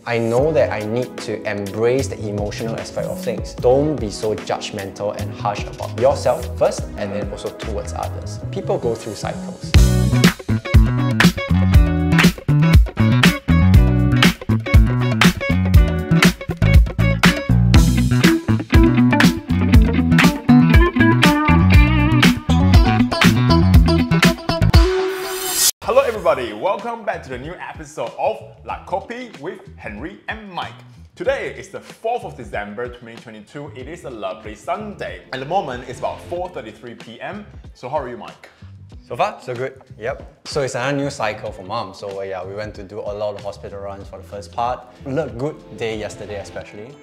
I know that I need to embrace the emotional aspect of things. Don't be so judgmental and harsh about yourself first, and then also towards others. People go through cycles. Hello everybody, welcome back to the new episode of La Copy with Henry and Mike. Today is the 4th of December 2022. It is a lovely Sunday. At the moment, it's about 4:33 p.m. So how are you, Mike? So far, so good. Yep. So it's another new cycle for mom. So yeah, we went to do a lot of hospital runs for the first part. Looked good day yesterday especially.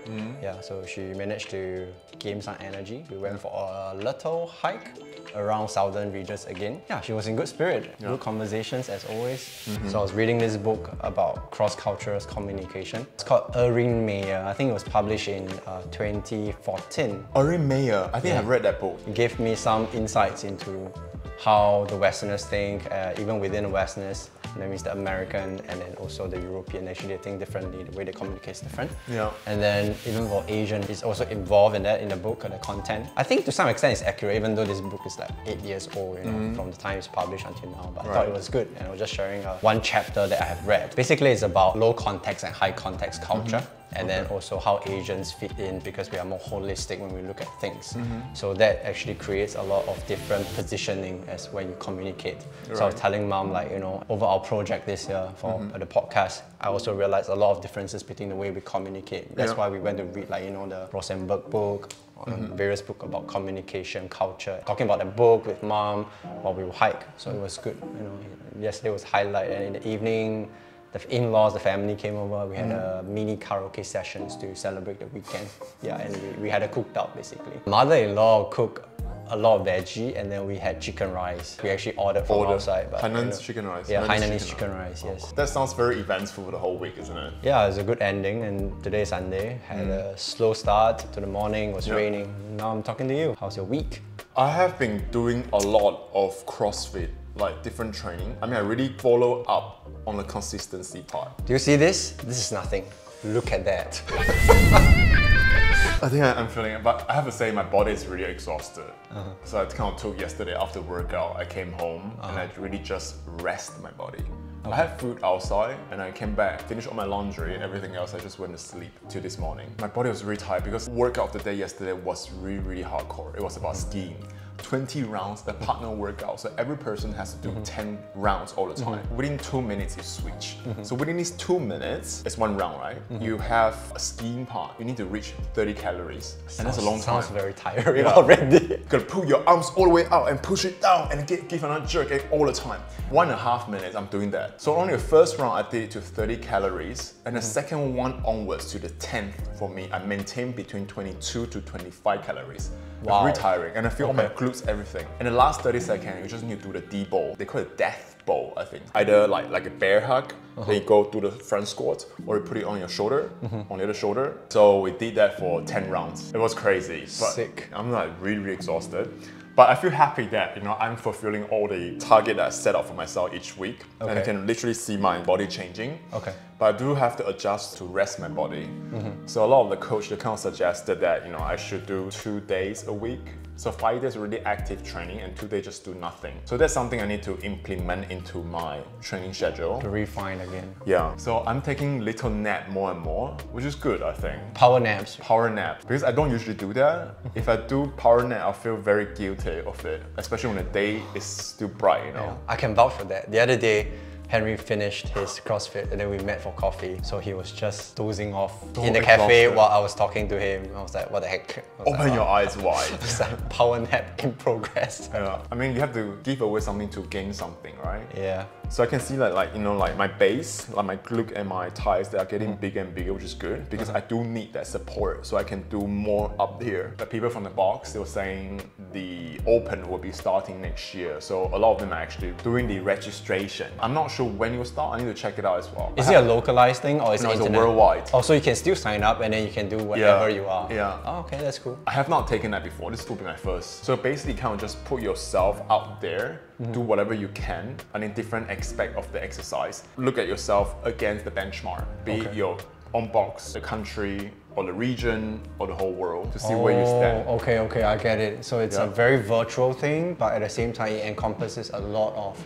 Yeah, so she managed to gain some energy. We went for a little hike around southern regions again. Yeah, she was in good spirit. Good conversations as always. So I was reading this book about cross-cultural communication. It's called Erin Meyer. I think it was published in 2014. Erin Meyer, I think I've read that book. It gave me some insights into how the Westerners think, even within the Westerners, that means the American and then also the European, actually they think differently, the way they communicate is different. Yeah. And then even for Asian, it's also involved in that in the book, the content. I think to some extent it's accurate, even though this book is like 8 years old, you know, from the time it's published until now. But I thought it was good, and I was just sharing one chapter that I have read. Basically, it's about low context and high context culture. And then also how Asians fit in, because we are more holistic when we look at things. So that actually creates a lot of different positioning as when you communicate. So I was telling mom, like, you know, over our project this year for the podcast, I also realized a lot of differences between the way we communicate. That's why we went to read, like, you know, the Rosenberg book, various books about communication, culture. Talking about the book with mom while we would hike. So it was good. You know, yesterday was highlight, and in the evening, the in-laws, the family came over. We had a mini karaoke sessions to celebrate the weekend. Yeah, and we had a cooked out basically. Mother-in-law cooked a lot of veggie, and then we had chicken rice. We actually ordered from outside. But, Hainanese chicken rice. Yeah, Hainanese chicken rice, yes. That sounds very eventful for the whole week, isn't it? Yeah, it was a good ending, and today is Sunday. Had a slow start to the morning, it was raining. Now I'm talking to you. How's your week? I have been doing a lot of CrossFit, like different training. I mean, I really follow up on the consistency part. Do you see this? This is nothing. Look at that. I think I'm feeling it, but I have to say my body is really exhausted. So I kind of took yesterday after workout, I came home and I really just rest my body. I had food outside and I came back, finished all my laundry and everything else. I just went to sleep till this morning. My body was really tired because workout of the day yesterday was really hardcore. It was about skiing. 20 rounds, a partner workout. So every person has to do 10 rounds all the time. Within 2 minutes, you switch. So within these 2 minutes, it's one round, right? You have a skiing part. You need to reach 30 calories. And that's a long time. Sounds very tiring already. You gotta pull your arms all the way out and push it down and give another jerk all the time. 1.5 minutes, I'm doing that. So only the first round, I did it to 30 calories. And the second one onwards to the 10th for me, I maintained between 22 to 25 calories. Wow. It's really tiring, and I feel all my glutes, everything. In the last 30 seconds, you just need to do the D bowl. They call it death bowl, I think. Either like a bear hug, then you go do the front squat, or you put it on your shoulder, on the other shoulder. So we did that for 10 rounds. It was crazy. But sick. I'm like really exhausted. But I feel happy that, you know, I'm fulfilling all the target that I set up for myself each week. And I can literally see my body changing. But I do have to adjust to rest my body. So a lot of the coach, they kind of suggested that, you know, I should do 2 days a week. So 5 days really active training and 2 days just do nothing. So that's something I need to implement into my training schedule. To refine again. Yeah. So I'm taking little nap more and more, which is good, I think. Power naps. Power nap. Because I don't usually do that. If I do power nap, I feel very guilty of it. Especially when the day is still bright, you know. Yeah, I can vouch for that. The other day, Henry finished his CrossFit and then we met for coffee. So he was just dozing off in the cafe while I was talking to him. I was like, what the heck? Open your eyes wide. It's like power nap in progress. Yeah. I mean, you have to give away something to gain something, right? Yeah. So I can see that, like, you know, like my base, like my glute and my thighs, they are getting bigger and bigger, which is good because I do need that support so I can do more up here. The people from the box, they were saying the open will be starting next year. So a lot of them are actually doing the registration. I'm not sure when it will start. I need to check it out as well. Is it a localized thing or is it it's internet? worldwide. Oh, so you can still sign up and then you can do whatever you are. Yeah. Oh, okay, that's cool. I have not taken that before. This will be my first. So basically, kind of just put yourself out there, do whatever you can, and in different aspects of the exercise. Look at yourself against the benchmark, be it your unbox the country or the region or the whole world to see where you stand. Okay, I get it. So it's a very virtual thing, but at the same time, it encompasses a lot of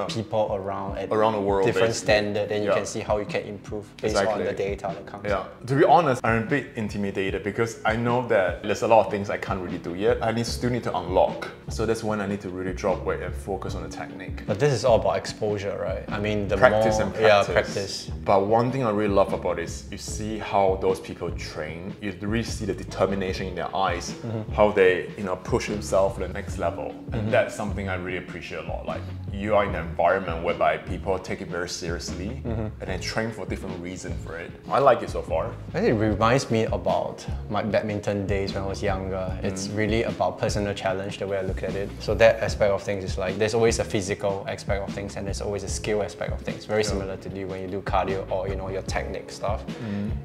people around the world, different standard, and you can see how you can improve based on the data that comes. Yeah. To be honest, I'm a bit intimidated because I know that there's a lot of things I can't really do yet. I still need to unlock. So that's when I need to really drop weight and focus on the technique. But this is all about exposure, right? I mean, the practice more, and practice. Yeah, practice. But one thing I really love about it is you see how those people train. You really see the determination in their eyes, how they push themselves to the next level. And that's something I really appreciate a lot. Like, you are in an environment whereby people take it very seriously and they train for different reasons for it. I like it so far. I think it reminds me about my badminton days when I was younger. It's really about personal challenge, the way I look at it. So that aspect of things is like, there's always a physical aspect of things and there's always a skill aspect of things. Very similar to you when you do cardio or your technique stuff.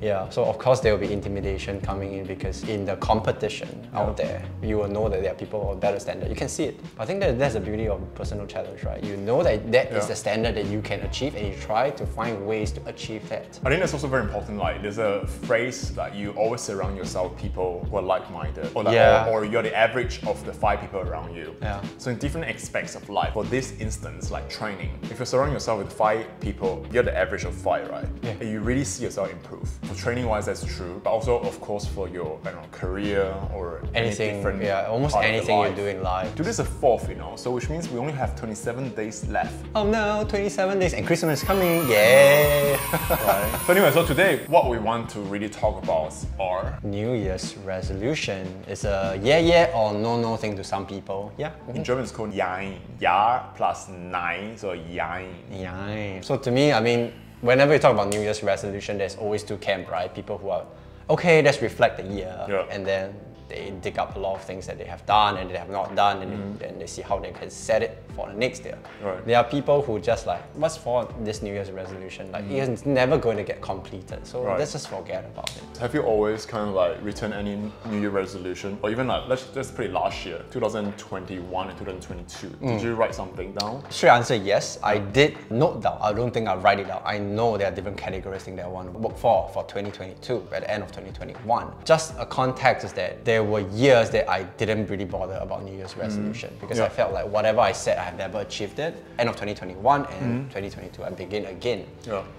Yeah, so of course there will be intimidation coming in because in the competition out there, you will know that there are people of better standard. You can see it. I think that's the beauty of personal challenge, right? You know that is the standard that you can achieve and you try to find ways to achieve that. I think that's also very important. Like, there's a phrase that you always surround yourself with people who are like-minded, or you're the average of the 5 people around you. So in different aspects of life, for this instance, like training, if you surround yourself with 5 people, you're the average of 5, right? And you really see yourself improve. For training-wise, that's true, but also, of course, for your career or anything, different almost anything you do in life. Today is the 4th, so which means we only have 27 days left. Oh no, 27 days and Christmas is coming, yeah! Right. So anyway, so today what we want to really talk about are New Year's resolution. It's a yeah or no thing to some people. Yeah. In German it's called Jain. Ja plus Nein, so Jain. Jain. So to me, I mean, whenever you talk about New Year's resolution, there's always 2 camps, right? People who are, okay, let's reflect the year, and then they dig up a lot of things that they have done and they have not done, and then they see how they can set it for the next year. There are people who just like, what's for this New Year's resolution? Like, it's never going to get completed, so let's just forget about it. Have you always kind of like written any New Year resolution, or even like, let's put it last year, 2021 and 2022? Did you write something down? Straight answer, yes. I did note down. I don't think I write it out. I know there are different categories that I want to work for 2022 at the end of 2021. Just a context is that there were years that I didn't really bother about New Year's resolution because I felt like whatever I said, I have never achieved it. End of 2021 and 2022, I begin again.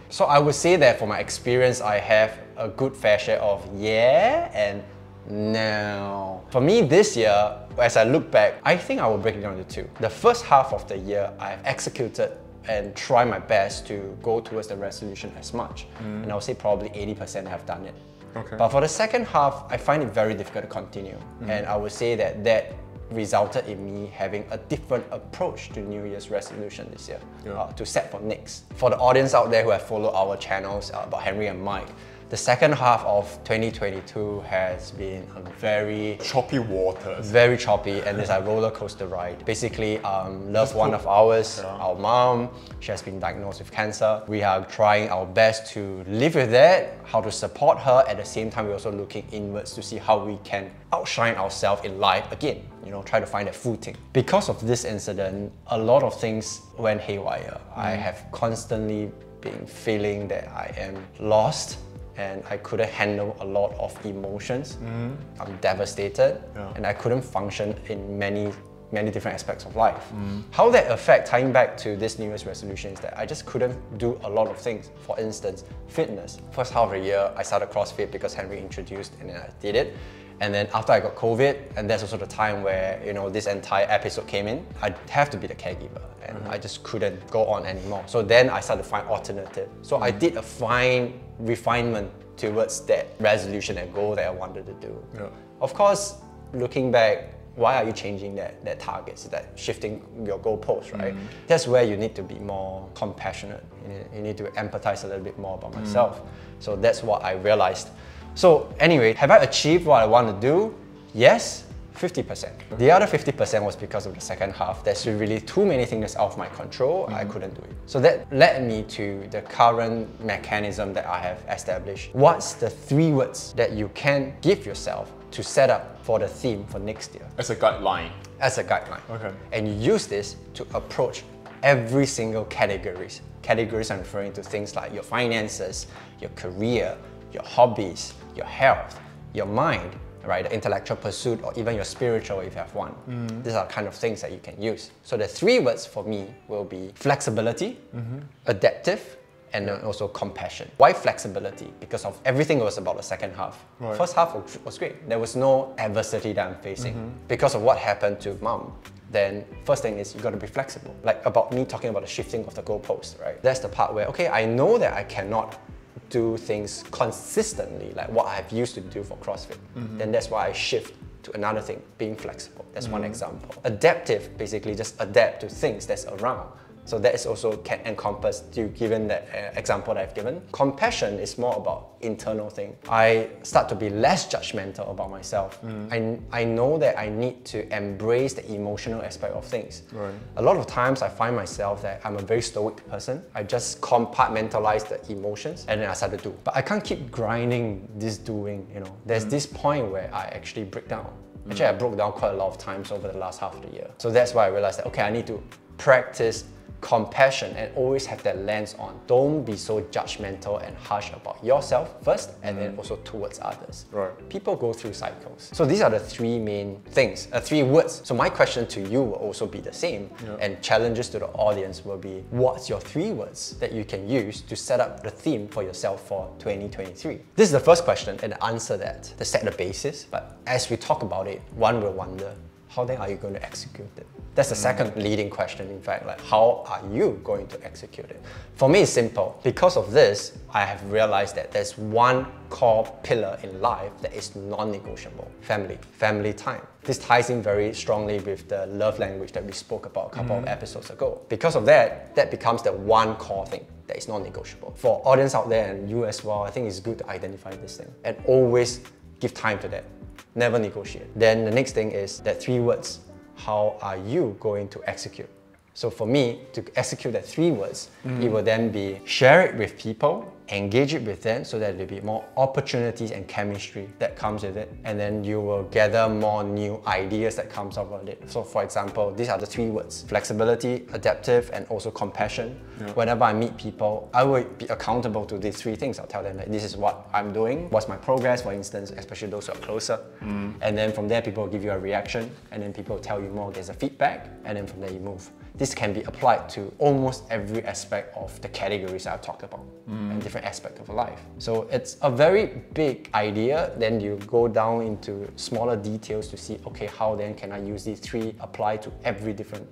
So I would say that for my experience, I have a good fair share of and no. For me this year, as I look back, I think I will break it down into 2. The first half of the year, I've executed and try my best to go towards the resolution as much. And I would say probably 80% have done it. But for the second half, I find it very difficult to continue. And I would say that resulted in me having a different approach to New Year's resolution this year, to set for next. For the audience out there who have followed our channels about Henry and Mike, the second half of 2022 has been a very choppy waters. Very choppy, and it's a roller coaster ride. Basically, loved one of ours, our mom, she has been diagnosed with cancer. We are trying our best to live with that, how to support her. At the same time, we're also looking inwards to see how we can outshine ourselves in life again. Try to find a footing. Because of this incident, a lot of things went haywire. I have constantly been feeling that I am lost, and I couldn't handle a lot of emotions. I'm devastated, and I couldn't function in many different aspects of life. How that affect, tying back to this New Year's resolution, is that I just couldn't do a lot of things. For instance, fitness. First half of the year, I started CrossFit because Henry introduced, and then I did it. And then after I got COVID, and that's also the time where this entire episode came in, I'd have to be the caregiver, and I just couldn't go on anymore. So then I started to find alternative. So I did a fine refinement towards that resolution and goal that I wanted to do. Of course, looking back, why are you changing that target? So that shifting your goalpost, right? That's where you need to be more compassionate. You need to empathize a little bit more about myself. So that's what I realized. So anyway, have I achieved what I want to do? Yes, 50%. The other 50% was because of the second half. There's really too many things out of my control. I couldn't do it. So that led me to the current mechanism that I have established. What's the 3 words that you can give yourself to set up for the theme for next year? As a guideline. As a guideline. Okay. And you use this to approach every single categories. Categories I'm referring to things like your finances, your career, your hobbies, your health, your mind, right? The intellectual pursuit, or even your spiritual if you have one. These are kind of things that you can use. So the 3 words for me will be flexibility, adaptive, and then also compassion. Why flexibility? Because of everything was about the second half. Right. First half was great. There was no adversity that I'm facing. Because of what happened to mom, then first thing is you got to be flexible. Like about me talking about the shifting of the goalpost, right? That's the part where, okay, I know that I cannot do things consistently like what I've used to do for CrossFit. Then that's why I shift to another thing, being flexible. That's one example. Adaptive, basically just adapt to things that's around. So that is also can encompass you given that example that I've given. Compassion is more about internal thing. I start to be less judgmental about myself. I know that I need to embrace the emotional aspect of things. Right. A lot of times I find myself that I'm a very stoic person. I just compartmentalize the emotions and then I start to do. But I can't keep grinding this doing, you know. There's this point where I actually break down. Actually, I broke down quite a lot of times over the last half of the year. So that's why I realized that, okay, I need to practice compassion and always have that lens on. Don't be so judgmental and harsh about yourself first and then also towards others. Right. People go through cycles. So these are the 3 main things, 3 words. So my question to you will also be the same, and challenges to the audience will be, what's your 3 words that you can use to set up the theme for yourself for 2023? This is the first question and answer that to set the basis. But as we talk about it, one will wonder, how then are you going to execute it? That's the second leading question, in fact, like how are you going to execute it? For me, it's simple. Because of this, I have realized that there's one core pillar in life that is non-negotiable. Family time. This ties in very strongly with the love language that we spoke about a couple of episodes ago. Because of that, that becomes the one core thing that is non-negotiable. For audience out there and you as well, I think it's good to identify this thing and always give time to that. Never negotiate. Then the next thing is that 3 words. How are you going to execute? So for me, to execute that 3 words, it will then be share it with people, engage it with them so that there'll be more opportunities and chemistry that comes with it. And then you will gather more new ideas that comes out of it. So for example, these are the 3 words: flexibility, adaptive, and also compassion. Whenever I meet people, I will be accountable to these 3 things. I'll tell them that this is what I'm doing, what's my progress, for instance, especially those who are closer. And then from there, people will give you a reaction, and then people will tell you more, there's a feedback, and then from there you move. This can be applied to almost every aspect of the categories I've talked about and different aspects of life. So it's a very big idea. Then you go down into smaller details to see, okay, how then can I use these 3 apply to every different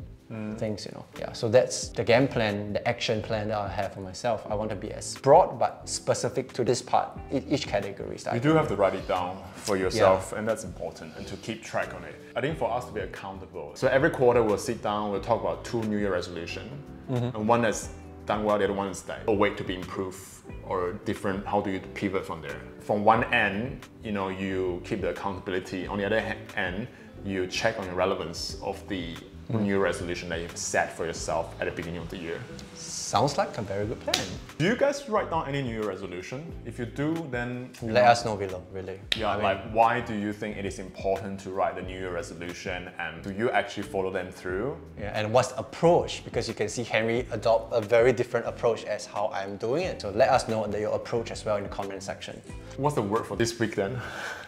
things, you know. Yeah, so that's the game plan, the action plan that I have for myself. I want to be as broad but specific to this part, each category. You do have to write it down for yourself, and that's important, and to keep track on it. I think for us to be accountable. So every quarter we'll sit down, we'll talk about 2 New Year resolutions, and one that's done well, the other one is like a way to be improved or different. How do you pivot from there? From one end, you know, you keep the accountability. On the other end, you check on the relevance of the new resolution that you've set for yourself at the beginning of the year. Sounds like a very good plan. Do you guys write down any New Year resolution? If you do, then let us know below, really. Yeah, like why do you think it is important to write the New Year resolution, and do you actually follow them through? Yeah, and what's the approach? Because you can see Henry adopt a very different approach as how I'm doing it. So let us know your approach as well in the comment section. What's the word for this week then?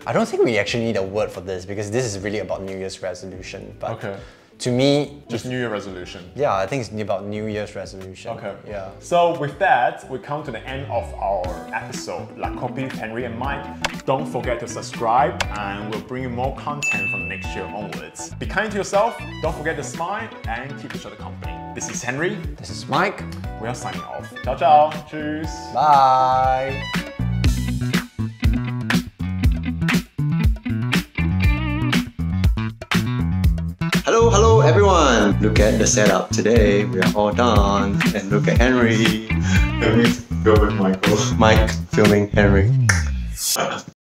I don't think we actually need a word for this because this is really about New Year's resolution. But okay. To me, just New Year resolution. Yeah, I think it's about New Year's resolution. Okay. Yeah. So with that, we come to the end of our episode. La Copy, Henry and Mike. Don't forget to subscribe, and we'll bring you more content from next year onwards. Be kind to yourself, don't forget to smile, and keep each other company. This is Henry. This is Mike. We are signing off. Ciao, ciao. Cheers. Bye. Hello everyone! Look at the setup today. We are all done. And look at Henry. Henry filming Michael. Mike filming Henry.